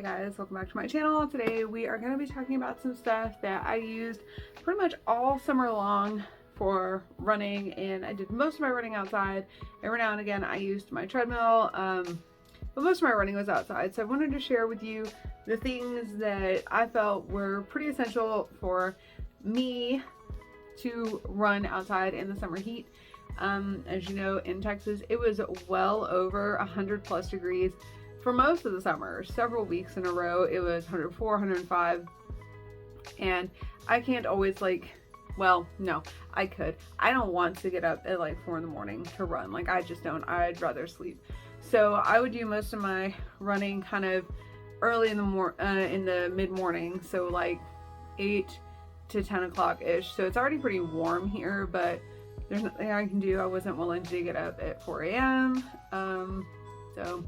guys, welcome back to my channel. Today we are going to be talking about some stuff that I used pretty much all summer long for running, and I did most of my running outside. Every now and again I used my treadmill, but most of my running was outside. So I wanted to share with you the things that I felt were pretty essential for me to run outside in the summer heat. As you know, in Texas it was well over 100+ degrees for most of the summer. Several weeks in a row it was 104, 105, and I can't always well, no, I could. I don't want to get up at like 4 in the morning to run. Like, I just don't. I'd rather sleep. So I would do most of my running kind of early in the mid-morning, so like 8 to 10 o'clock ish. So it's already pretty warm here, but there's nothing I can do. I wasn't willing to get up at 4 a.m. So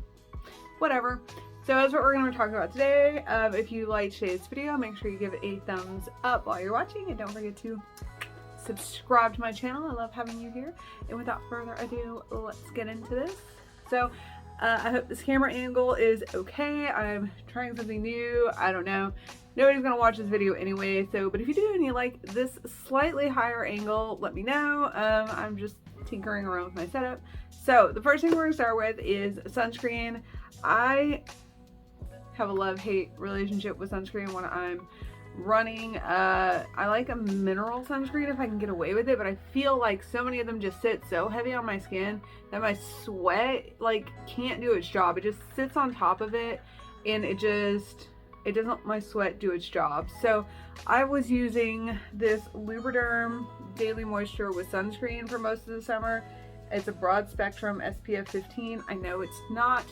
whatever. So that's what we're going to be talking about today. If you liked today's video, make sure you give it a thumbs up while you're watching, and don't forget to subscribe to my channel. I love having you here. And without further ado, let's get into this. So I hope this camera angle is okay. I'm trying something new. I don't know. Nobody's going to watch this video anyway, but if you do and you like this slightly higher angle, let me know. I'm just tinkering around with my setup. So the first thing we're going to start with is sunscreen. I have a love-hate relationship with sunscreen when I'm running. I like a mineral sunscreen if I can get away with it, but I feel like so many of them just sit so heavy on my skin that my sweat can't do its job. It just sits on top of it, and it doesn't let my sweat do its job. So I was using this Lubriderm Daily Moisture with sunscreen for most of the summer. It's a broad spectrum SPF 15. I know it's not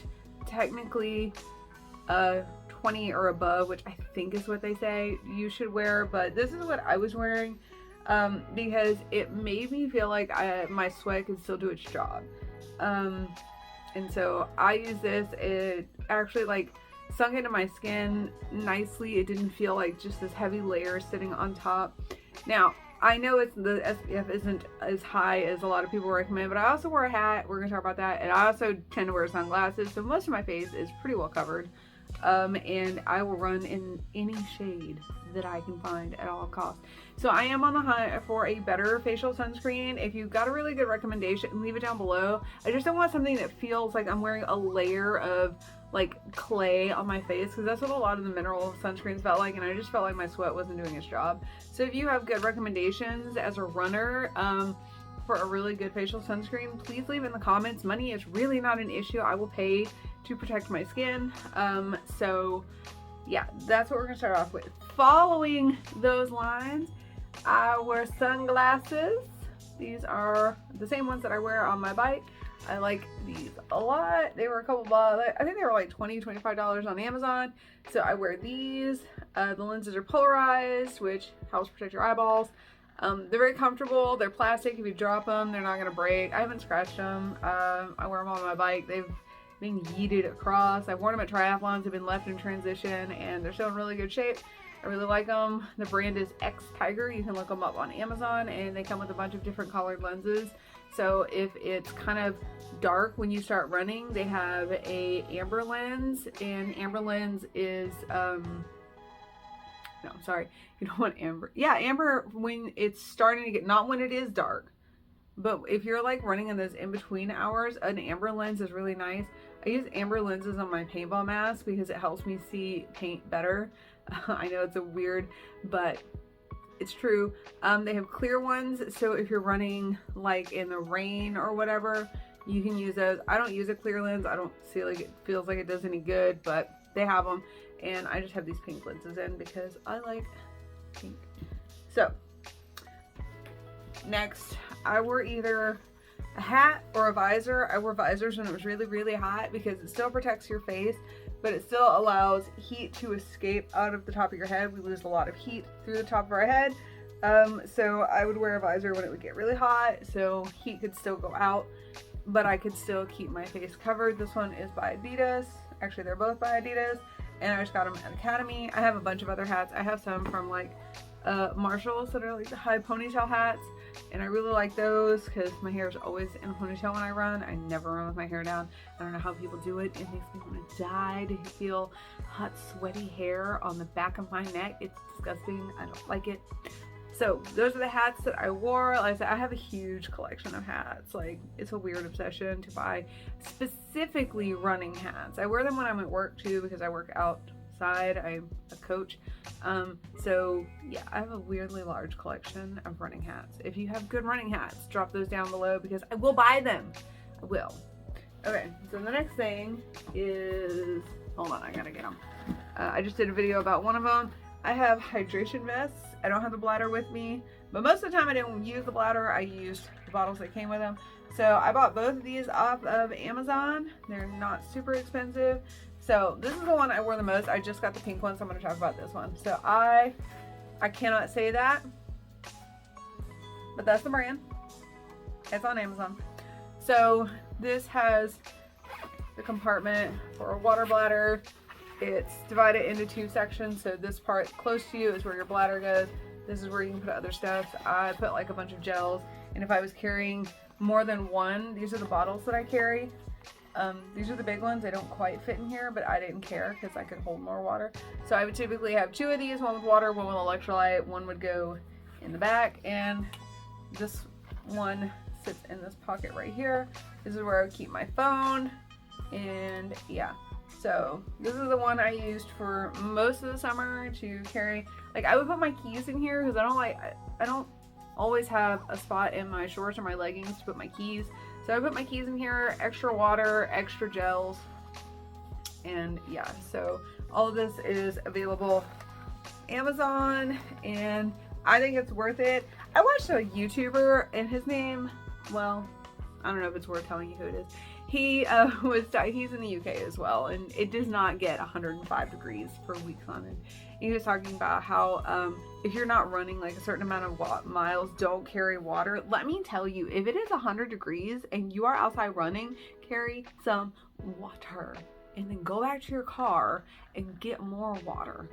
technically 20 or above, which I think is what they say you should wear, but this is what I was wearing because it made me feel like my sweat could still do its job. And so I use this. It actually sunk into my skin nicely. It didn't feel like just this heavy layer sitting on top. Now, I know the SPF isn't as high as a lot of people recommend, but I also wear a hat. We're going to talk about that. And I also tend to wear sunglasses, so most of my face is pretty well covered. And I will run in any shade that I can find at all costs. So I am on the hunt for a better facial sunscreen. If you've got a really good recommendation, leave it down below. I just don't want something that feels like I'm wearing a layer of clay on my face, because that's what a lot of the mineral sunscreens felt like, and I just felt like my sweat wasn't doing its job. So if you have good recommendations as a runner for a really good facial sunscreen, please leave in the comments. Money is really not an issue. I will pay to protect my skin. So yeah, that's what we're gonna start off with. Following those lines, I wear sunglasses. These are the same ones that I wear on my bike. I like these a lot. They were a couple bucks. I think they were like $20, $25 on Amazon. So I wear these. The lenses are polarized, which helps protect your eyeballs. They're very comfortable. They're plastic. If you drop them, they're not going to break. I haven't scratched them. I wear them on my bike. They've been yeeted across. I've worn them at triathlons. They've been left in transition, and they're still in really good shape. I really like them. The brand is X Tiger. You can look them up on Amazon, and they come with a bunch of different colored lenses. So if it's kind of dark when you start running, they have a amber lens, and amber lens is no, sorry, you don't want amber. Yeah, amber when it's starting to get, not when it is dark, but if you're running in those in-between hours, an amber lens is really nice. I use amber lenses on my paintball mask because it helps me see paint better. I know it's weird, but it's true. They have clear ones, so if you're running in the rain or whatever, you can use those. I don't use a clear lens. I don't feel like it feels like it does any good, but they have them, and I just have these pink lenses in because I like pink. So next, I wear either a hat or a visor. I wore visors when it was really, really hot because it still protects your face, but it still allows heat to escape out of the top of your head. We lose a lot of heat through the top of our head. So I would wear a visor when it would get really hot, so heat could still go out, but I could still keep my face covered. This one is by Adidas. Actually, they're both by Adidas, and I just got them at Academy. I have a bunch of other hats. I have some from Marshalls that are the high ponytail hats. and I really like those because my hair is always in a ponytail when I run. I never run with my hair down. I don't know how people do it. It makes me want to die to feel hot, sweaty hair on the back of my neck. It's disgusting. I don't like it. So those are the hats that I wore. Like I said, I have a huge collection of hats. Like, it's a weird obsession to buy specifically running hats. I wear them when I'm at work too because I work outside. I'm a coach. So yeah, I have a weirdly large collection of running hats. If you have good running hats, drop those down below because I will buy them. I will. Okay, so the next thing is, hold on, I gotta get them. I just did a video about one of them. I have hydration vests. I don't have the bladder with me, but most of the time I didn't use the bladder. I used the bottles that came with them. So I bought both of these off of Amazon. They're not super expensive. So this is the one I wore the most. I just got the pink one, so I'm going to talk about this one. So I cannot say that, but that's the brand. It's on Amazon. So this has the compartment for a water bladder. It's divided into two sections, so this part close to you is where your bladder goes. This is where you can put other stuff. I put like a bunch of gels, and if I was carrying more than one, these are the bottles that I carry. These are the big ones. They don't quite fit in here, but I didn't care because I could hold more water. So I would typically have two of these, one with water, one with electrolyte. One would go in the back, and this one sits in this pocket right here. This is where I would keep my phone, and yeah. So this is the one I used for most of the summer to carry. Like, I would put my keys in here because I don't always have a spot in my shorts or my leggings to put my keys. So I put my keys in here, extra water, extra gels, and yeah. So all of this is available Amazon, and I think it's worth it. I watched a YouTuber, and his name, well, I don't know if it's worth telling you who it is. He's in the UK as well, and it does not get 105 degrees for weeks on end. He was talking about how if you're not running like a certain amount of miles, don't carry water. Let me tell you, if it is 100 degrees and you are outside running, carry some water, and then go back to your car and get more water.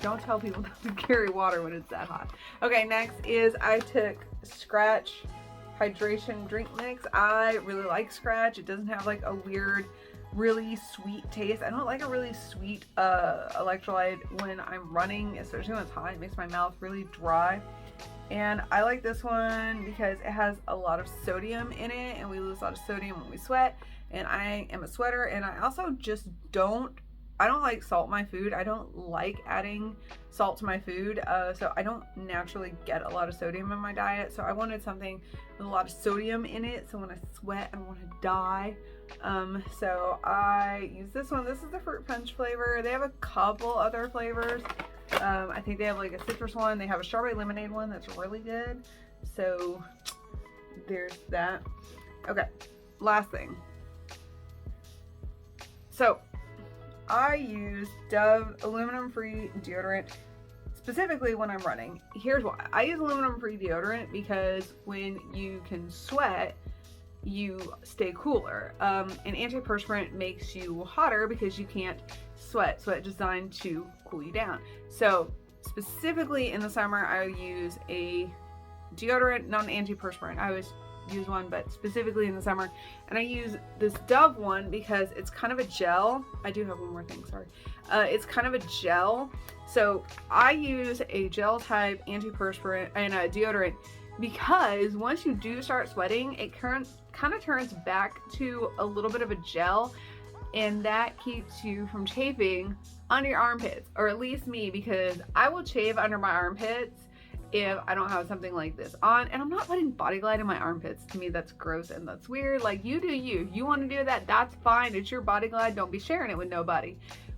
Don't tell people not to carry water when it's that hot. Okay, next is I took Scratch hydration drink mix. I really like Scratch. It doesn't have like a weird, really sweet taste. I don't like a really sweet electrolyte when I'm running, especially when it's hot. It makes my mouth really dry. And I like this one because it has a lot of sodium in it, and we lose a lot of sodium when we sweat. And I am a sweater, and I also just I don't like salt my food. I don't like adding salt to my food, so I don't naturally get a lot of sodium in my diet. So I wanted something with a lot of sodium in it, so when I sweat, I don't want to die. So I use this one. This is the fruit punch flavor. They have a couple other flavors. I think they have like a citrus one. They have a strawberry lemonade one that's really good. So there's that. Okay, last thing. So I use Dove aluminum-free deodorant specifically when I'm running. Here's why. I use aluminum-free deodorant because when you can sweat, you stay cooler. And antiperspirant makes you hotter because you can't sweat. Sweat designed to cool you down. So specifically in the summer, I use a deodorant, not an antiperspirant. I always use one, but specifically in the summer, and I use this Dove one because it's kind of a gel. I do have one more thing, sorry. It's kind of a gel, so I use a gel type antiperspirant and a deodorant because once you do start sweating, it kind of turns back to a little bit of a gel, and that keeps you from chafing under your armpits, or at least me, because I will chafe under my armpits if I don't have something like this on. And I'm not putting Body Glide in my armpits. To me, that's gross and that's weird. Like, you do you. You want to do that, that's fine. It's your Body Glide. Don't be sharing it with nobody.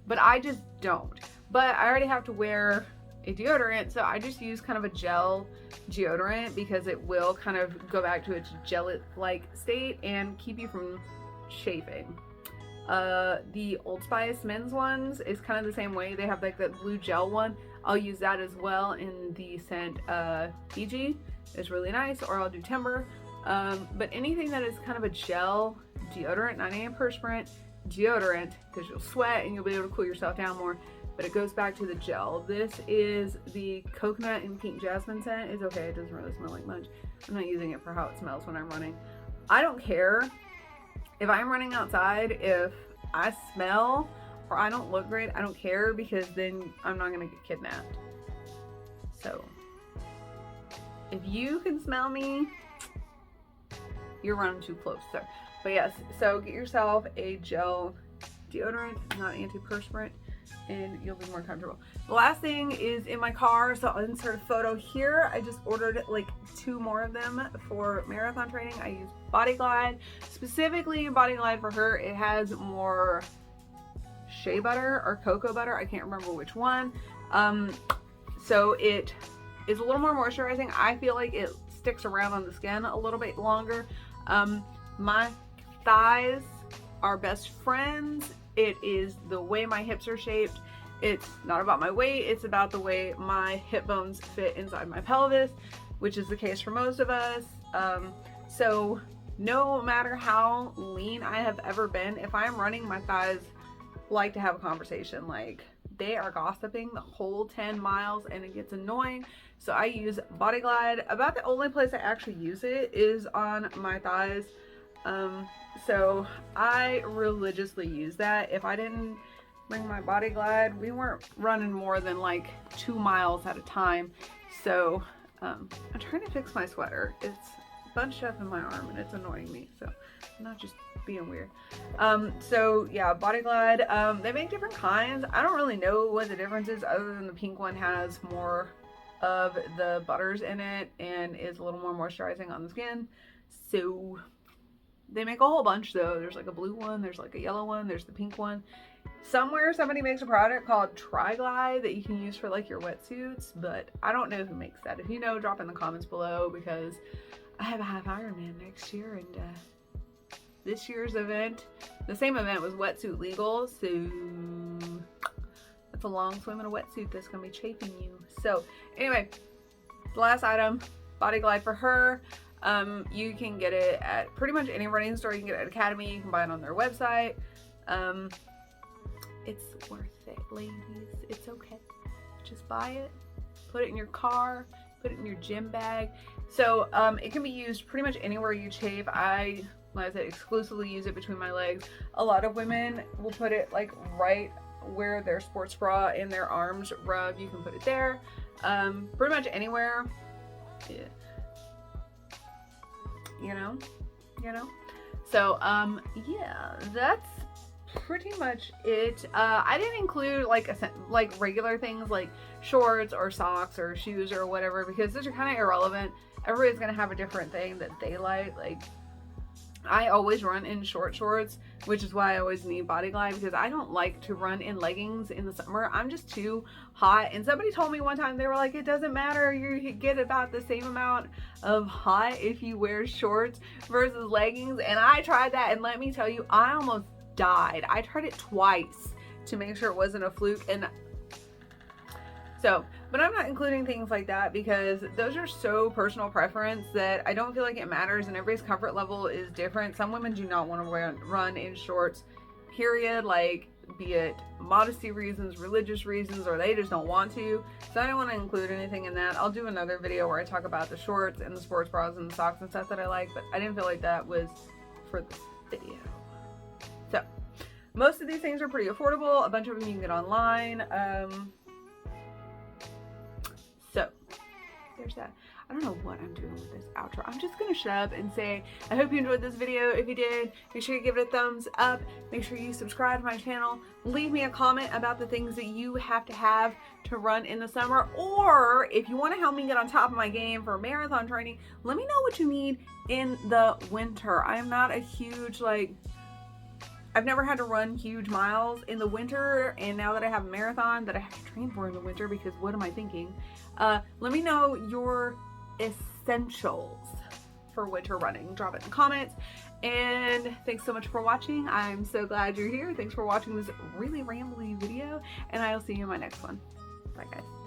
But I just don't. But I already have to wear a deodorant, so I just use kind of a gel deodorant because it will kind of go back to its gel-like state and keep you from chafing. The Old Spice men's ones is kind of the same way. They have like that blue gel one. I'll use that as well in the scent Fiji. It's really nice, or I'll do Timber. But anything that is kind of a gel deodorant, not antiperspirant deodorant, because you'll sweat and you'll be able to cool yourself down more. but it goes back to the gel. This is the coconut and pink jasmine scent. It's okay, it doesn't really smell like much. I'm not using it for how it smells when I'm running. I don't care if I'm running outside, if I smell or I don't look great, I don't care, because then I'm not gonna get kidnapped. So if you can smell me, you're running too close, sir. But yes, so get yourself a gel deodorant, not antiperspirant, and you'll be more comfortable. The last thing is in my car, so I'll insert a photo here. I just ordered like 2 more of them for marathon training. I use Body Glide, specifically Body Glide for her. It has more shea butter or cocoa butter, I can't remember which one. So it is a little more moisturizing. I feel like it sticks around on the skin a little bit longer. My thighs are best friends. It is the way my hips are shaped. It's not about my weight, it's about the way my hip bones fit inside my pelvis, which is the case for most of us. So no matter how lean I have ever been, if I'm running, my thighs like to have a conversation. Like, they are gossiping the whole 10 miles and it gets annoying. So I use Body Glide. About the only place I actually use it is on my thighs. So I religiously use that. If I didn't bring my Body Glide, we weren't running more than like 2 miles at a time. So I'm trying to fix my sweater. It's bunched up in my arm and it's annoying me, so I'm not just being weird. So yeah, Body Glide, they make different kinds. I don't really know what the difference is, other than the pink one has more of the butters in it and is a little more moisturizing on the skin. So they make a whole bunch though. There's like a blue one, there's like a yellow one, there's the pink one. Somewhere somebody makes a product called Tri-Glide that you can use for like your wetsuits, but I don't know who makes that. If you know, drop in the comments below, because I have a half Ironman next year, and this year's event, the same event, was wetsuit legal, so that's a long swim in a wetsuit that's gonna be chafing you. So anyway, the last item, Body Glide for her. You can get it at pretty much any running store. You can get it at Academy, you can buy it on their website. It's worth it, ladies. It's okay. Just buy it, put it in your car, put it in your gym bag. So it can be used pretty much anywhere you chafe. Like I said, exclusively use it between my legs. A lot of women will put it like right where their sports bra and their arms rub. You can put it there. Pretty much anywhere. Yeah. You know. So yeah, that's pretty much it. I didn't include like regular things like shorts or socks or shoes or whatever, because those are kind of irrelevant. Everybody's gonna have a different thing that they like. Like, I always run in short shorts, which is why I always need Body Glide, because I don't like to run in leggings in the summer. I'm just too hot. And somebody told me one time, they were like, it doesn't matter, you get about the same amount of hot if you wear shorts versus leggings. And I tried that, and let me tell you, I almost died. I tried it twice to make sure it wasn't a fluke. And so, but I'm not including things like that because those are so personal preference that I don't feel like it matters, and everybody's comfort level is different. Some women do not want to run in shorts, period, like, be it modesty reasons, religious reasons, or they just don't want to. So I don't want to include anything in that. I'll do another video where I talk about the shorts and the sports bras and the socks and stuff that I like, but I didn't feel like that was for this video. So most of these things are pretty affordable. A bunch of them you can get online. So there's that. I don't know what I'm doing with this outro. I'm just gonna shut up and say I hope you enjoyed this video. If you did, make sure you give it a thumbs up. Make sure you subscribe to my channel. Leave me a comment about the things that you have to run in the summer, or if you want to help me get on top of my game for marathon training, let me know what you need in the winter. I am not a huge, I've never had to run huge miles in the winter, and now that I have a marathon that I have to train for in the winter, because what am I thinking? Let me know your essentials for winter running. Drop it in the comments, and thanks so much for watching. I'm so glad you're here. Thanks for watching this really rambly video, and I'll see you in my next one. Bye, guys.